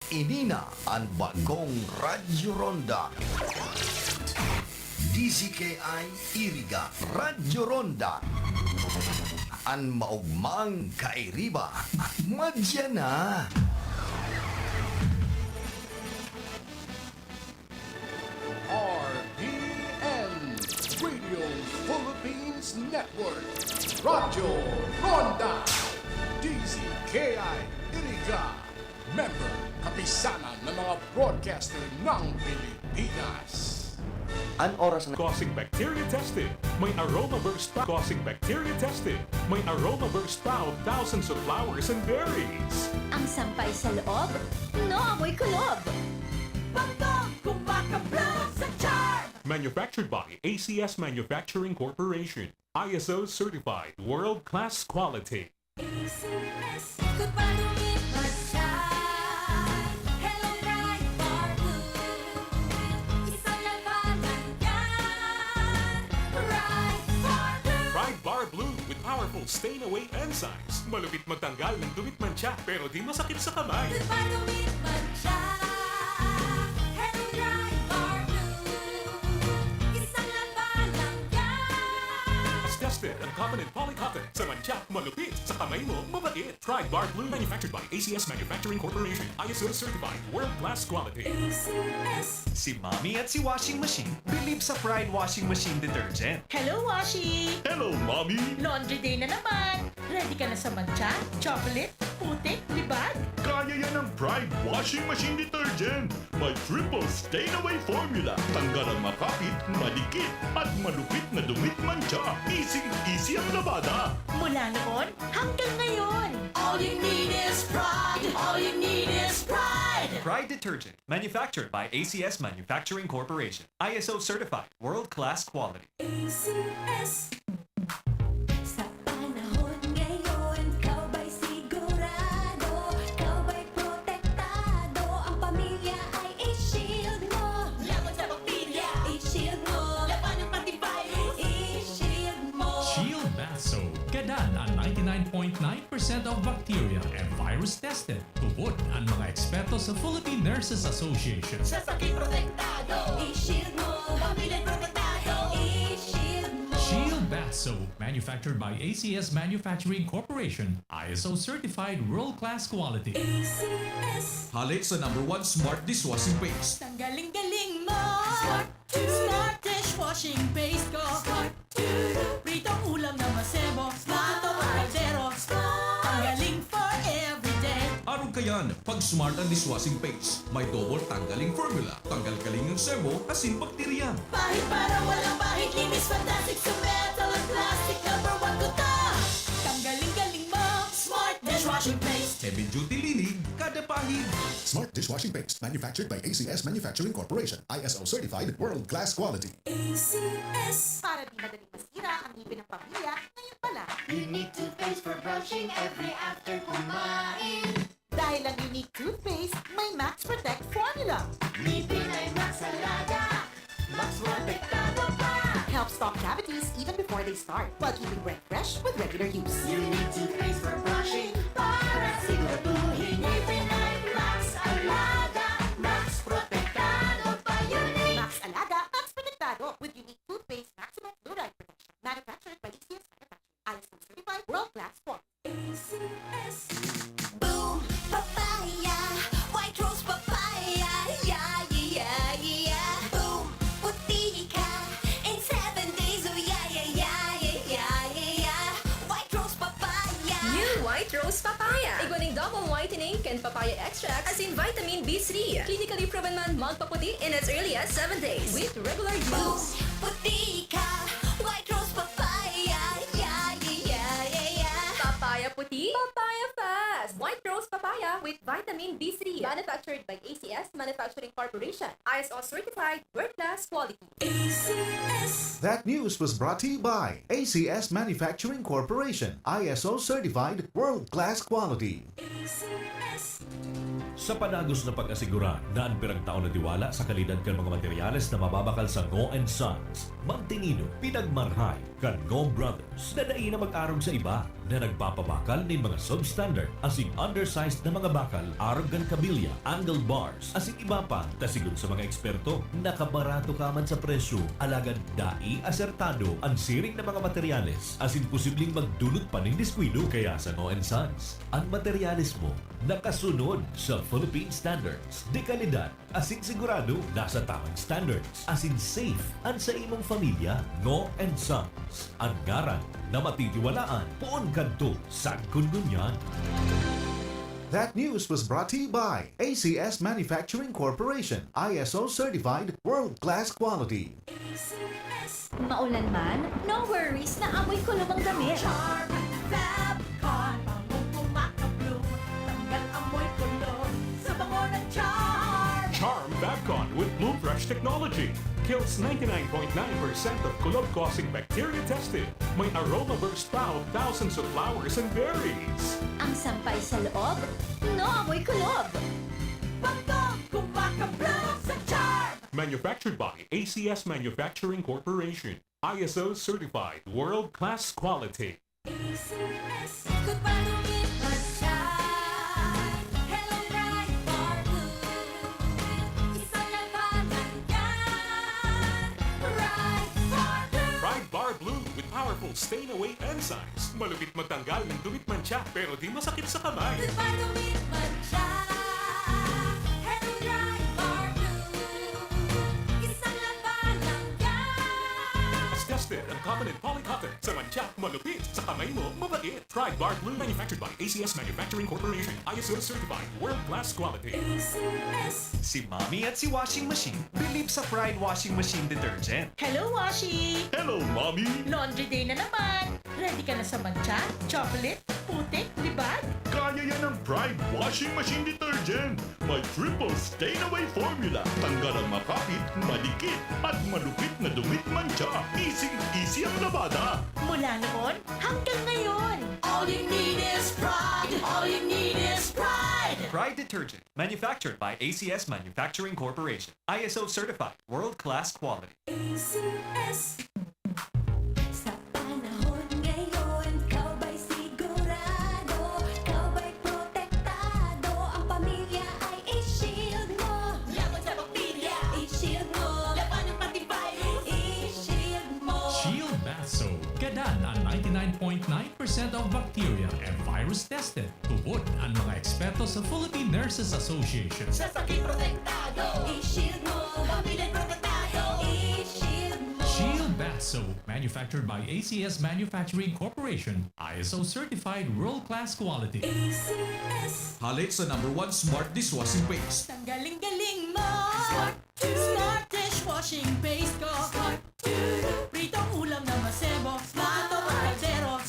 Inina ang bagong Radyo Ronda. DCKI Iriga Radyo Ronda. Ang maugmang kairiba. Madya na. RPN Radio Philippines Network Radyo Ronda DCKI Iriga Member Kapisanan ng mga broadcaster ng Pilipinas. An oras na Causing bacteria tested. May aroma burst causing bacteria tested. May aroma burst of thousands of flowers and berries. Ang sampay sa loob, naamoy kulob. Bangkok, kumakablaw sa charm! Manufactured by ACS Manufacturing Corporation. ISO certified world-class quality. ACS, good panulit masyad. Hello, bright bar blue. Isang labanan yan. Right bar blue. Pride Bar Blue with powerful stain-away enzymes. Malupit magtanggal ng dumit mancha pero di masakit sa kamay. Good panulit masyad. Hello, bright bar blue. Isang labanan yan. As tested and confident polycotton. Sa mancha, malupit. Sa kamay mo, mabait. Pride Bar Blue manufactured by ACS Manufacturing Corporation. ISO certified world-class quality. ACS. Si Mommy at si Washing Machine believe sa Pride Washing Machine Detergent. Hello, Washi! Hello, Mommy! Laundry day na naman! Ready ka na sa mancha, chocolate, putik, libag? Kaya yan ang Pride Washing Machine Detergent. May triple stain-away formula. Tanggal ang makapit, madikit, at malupit na dumit mancha. Easy ang labada. Mula noon hanggang ngayon! All you need is pride. All you need is pride. Pride Detergent, manufactured by ACS Manufacturing Corporation. ISO certified, world-class quality. ACS. Sa panahon ngayon, ikaw ba'y sigurado? Ikaw ba'y protektado? Ang pamilya ay i-shield mo. Laban sa bakterya, i-shield mo. Laban ng antivirus, i-shield mo. Shield Bath Soap. Gadan ang 99.9% of bacteria and virus tested. Tubod ang mga eksperto sa Philippine Nurses Association. Sa sakit protektado, i-shield mo. Pamilya protektado, i-shield mo. Shield Bath Soap, manufactured by ACS Manufacturing Corporation. ISO certified world-class quality. ACS. Halik sa #1 Smart Dishwashing Paste. Ang galing-galing mo! Smart to Smart dishwashing paste ko! Smart to Pritong ulam na masebo, plato kaldero. Ang galing for everyday. Araw kayan, pag Smart ang Dishwashing Paste, may double tanggaling formula. Tanggal-galing ng sebo, asin bakterya. Pahit para walang pahit, linis fantastic sa metal at plastic. #1 ko to. Ang galing-galing mo! Smart dishwashing paste. Heavy duty linig, kada pahid. Smart Dishwashing Paste, manufactured by ACS Manufacturing Corporation. ISO certified, world-class quality. ACS. Para di madaling masira ang ngipin ng pamilya, ngayon pala. Unique toothpaste for brushing every after kumain. Dahil ang unique toothpaste, may Max Protect formula. Ngipin ay mas alaga. Mas protektado pa. Helps stop cavities even before they start, while keeping breath fresh with regular use. Unique toothpaste for brushing. Para siguraduhin ngipin ay mas alaga. Mas protektado pa. Unique. Max Alaga, Max Protektado with unique toothpaste maximum fluoride protection. Manufactured by ACS Manufacturing. ISO certified world-class quality. ACS. Boom, papaya, white rose papaya, yeah, yeah, yeah. Boom, puti ka in 7 days, oh yeah, yeah, yeah, yeah, yeah, yeah. White rose papaya. New White Rose Papaya. Iguaning double whitening and papaya extract as in vitamin B3. Clinically proven man magpaputi in as early as 7 days with regular Boom, use. puti ka, white rose papaya, yeah, yeah, yeah, yeah. Papaya puti, papaya fast. White Rose Papaya with vitamin B3. Manufactured by ACS Manufacturing Corporation. ISO certified world-class quality. ACS. That news was brought to you by ACS Manufacturing Corporation, ISO certified world-class quality. Sa panagos na pag-asigura na ang pirang taon na tiwala sa kalidad kan mga materyales na mababakal sa Ngo & Sons, Mantinino, pinagmarhay kan Ngo Brothers na dai na mag-arog sa iba na nagpapabakal ng mga substandard asing undersized na mga bakal, arog gan kabilya, angle bars, asing iba pa, tasigon sa mga eksperto, nakabarato ka man sa presyo, alagad dai asertado ang siring na mga materyales, asing posibleng magdulot pa ng diskwido kaya sa Ngo & Sons. Ang materyales mo, nakasunod sa Philippine standards. De kalidad, asing sigurado nasa tamang standards. Asing safe ang sa imong pamilya, Ngo & Sons. Ang ngaran na matitiwalaan, poon kadto sa kundunyan. That news was brought to you by ACS Manufacturing Corporation, ISO certified world-class quality. Maulan man, no worries na amoy kulong ang damit. Charm, Fabcon, pamumpumakablo, tanggal amoy kulong sa bango ng charm. Charm Fabcon with Blue Fresh technology. Kills 99.9% of kulob-causing bacteria tested. May aroma burst pa of thousands of flowers and berries. Ang sampay sa loob, no amoy kulob. Bango, kumakablo sa charm. Manufactured by ACS Manufacturing Corporation. ISO certified world-class quality. ACS, goodbye to midnight shine. Hello, bright bar blue. Isang labanan yan. Bright bar blue. Pride Bar Blue with powerful stain-away enzymes. Malupit magtanggal ng dumit mancha pero di masakit sa kamay. Goodbye to midnight shine. Hello, bright bar blue. Isang labanan yan. As tested ang common and polycotton sa mancha, malupit sa kamay mo, mabait. Pride Bar Blue manufactured by ACS Manufacturing Corporation. ISO certified world-class quality. ACS. Si Mommy at si Washing Machine, believe sa Pride Washing Machine Detergent. Hello, Washi! Hello, Mommy! Laundry day na naman! Ready ka na sa mancha, chocolate, putik, libag? Kaya yan ang Pride Washing Machine Detergent. May triple stain-away formula. Tanggal ang makapit, madikit, at malupit na dumit mancha. Easy ang labada. Mula noon hanggang ngayon! All you need is pride. All you need is pride. Pride Detergent, manufactured by ACS Manufacturing Corporation. ISO certified, world-class quality. ACS. Sa panahon ngayon, ikaw ba'y sigurado? Ikaw ba'y protektado? Ang pamilya ay i-shield mo. Laban sa bakterya, i-shield mo. Laban ng antivirus, i-shield mo. Shield Bath Soap. Gadan ang 99.9% of bacteria and virus tested. Tubod ang mga eksperto sa Philippine Nurses Association. Sa sakit protektado, i-shield mo. Pamilya protektado, i-shield mo. Shield Bath Soap, manufactured by ACS Manufacturing Corporation, ISO certified world-class quality. ACS. Halit sa #1 smart dishwashing paste. Ang galing-galing mo! Smart Smart dishwashing paste ko! Smart Pritong ulam na masebo! Plato at kaldero!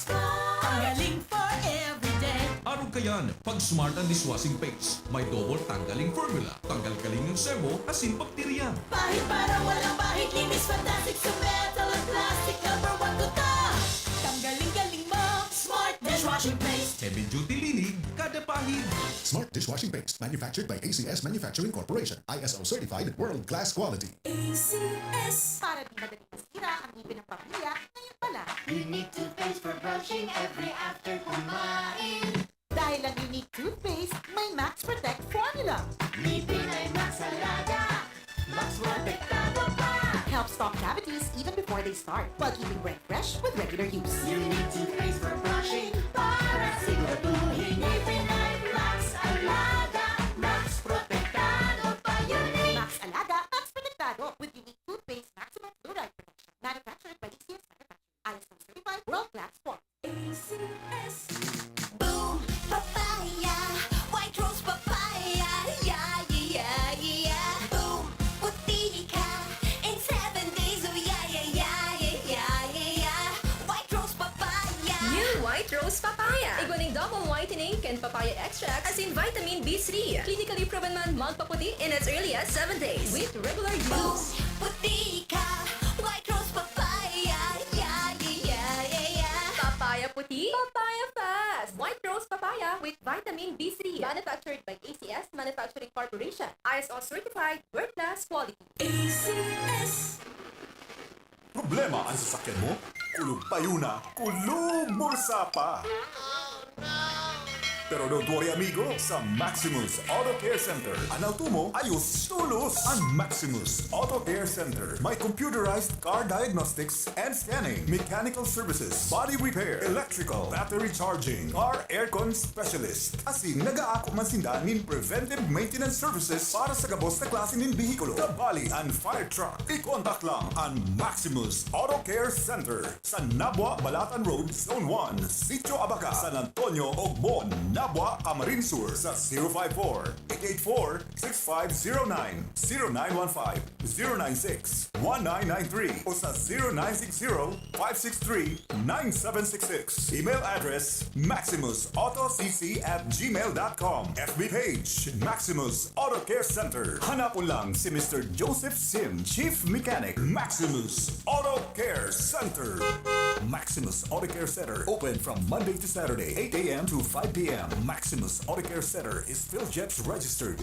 Ang galing for everyday! Arong kayan, pag smart ang dishwashing paste, may double tanggaling formula. Tanggal kaling ng sebo, asin bakterya. Pahit para walang pahit, linis fantastic sa metal at plastic. #1 ko ta. Tanggaling-galing mo! Smart dishwashing paste. Heavy duty linig, kada pahid. Smart dishwashing paste, manufactured by ACS Manufacturing Corporation, ISO certified world-class quality. ACS. Para di madaling masira ang ngipin ng pamilya, ngayon pala. Unique toothpaste for brushing every after kumain. Dahil ang unique toothpaste, may Max Protect formula. Ngipin ay masalada. Max protektado pa. Helps stop cavities even before they start, while keeping breath fresh with regular use. Unique toothpaste for brushing para siguraduhin ngipin ay Max Alaga. Max protektado pa. Unique. Max Alaga, Max Protectado with unique toothpaste maximum fluoride protection. Manufactured by ACS Manufacturing. ISO certified world-class quality. ACS. Boom, papaya, white rose papaya, yeah, yeah, yeah. Boom, puti ka in 7 days, oh yeah, yeah, yeah, yeah, yeah, yeah. White rose papaya. New White Rose Papaya. Iguaning double whitening and papaya extract as in vitamin B3. Clinically proven man magpaputi in as early as 7 days with regular Boom, use. puti ka, white rose papaya. papaya with vitamin B3. Manufactured by ACS Manufacturing Corporation. ISO certified world-class quality. ACS. Problema ang sasakyan mo? Kulog payo na, kulog bulsa pa! Pero don't worry amigo, sa Maximus Auto Care Center, ang auto mo ayos tulos! Ang Maximus Auto Care Center, may computerized car diagnostics and scanning, mechanical services, body repair, electrical, battery charging, car aircon specialist. Asing nag-aako man sinda nin preventive maintenance services para sa gabos na klase nin bihikulo, kabali and fire truck. I-contact lang ang Maximus Auto Care Center sa Nabwa, Balatan Road, Zone 1, Sitio Abaca, San Antonio, Ogbon, Nabwa, Camarines Sur sa 054-884-6509, 0915-096-1993 o sa 0960-563-9766. Email address maximusautocc@gmail.com. FB page Maximus Auto Care Center. Hanapon lang si Mr. Joseph Sim, Chief Mechanic, Maximus Auto Care Center. Maximus Auto Care Center, open from Monday to Saturday, 8 a.m. to 5 p.m. Maximus Auto Care Center is PhilJets registered.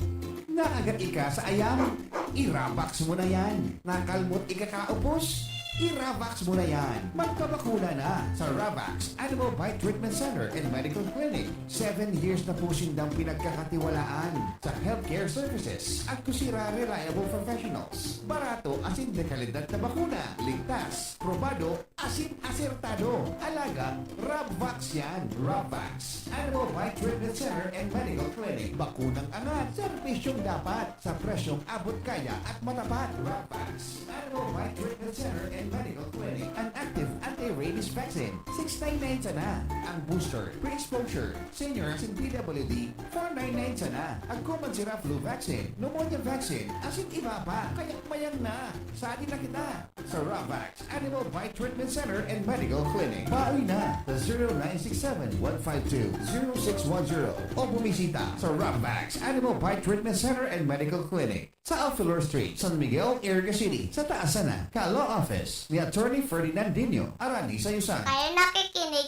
Nakagat ka sa ayam? Irabax mo na yan. Nakalmot ikakaupos? Iravax mo na yan. Magpabakuna na sa Ravax Animal Bite Treatment Center and Medical Clinic. 7 years na po sindang pinagkakatiwalaan sa healthcare services at kusira reliable professionals. Barato asin de kalidad na bakuna. Ligtas, probado, asin asertado. Alaga, Ravax yan. Ravax Animal Bite Treatment Center and Medical Clinic. Bakunang angat, serbisyong dapat sa presyong abot kaya at matapat. Ravax Animal Bite Treatment Center and Medical Clinic. An active anti-rabies vaccine. 699 sana. Ang booster, pre-exposure, seniors in PWD, 499 sana. Ang common sira flu vaccine, pneumonia vaccine, asin iba pa. Kaya't mayang na. Saan na kita? Sa Ravax Animal Bite Treatment Center and Medical Clinic. Bawi na sa 0967-152-0610 o bumisita sa Ravax Animal Bite Treatment Center and Medical Clinic sa Alfilor Street, San Miguel, Iriga City. Sa taas na, ka-law office ni Attorney Ferdinand Dino, Arani sa Yusan. Kaya nakikinig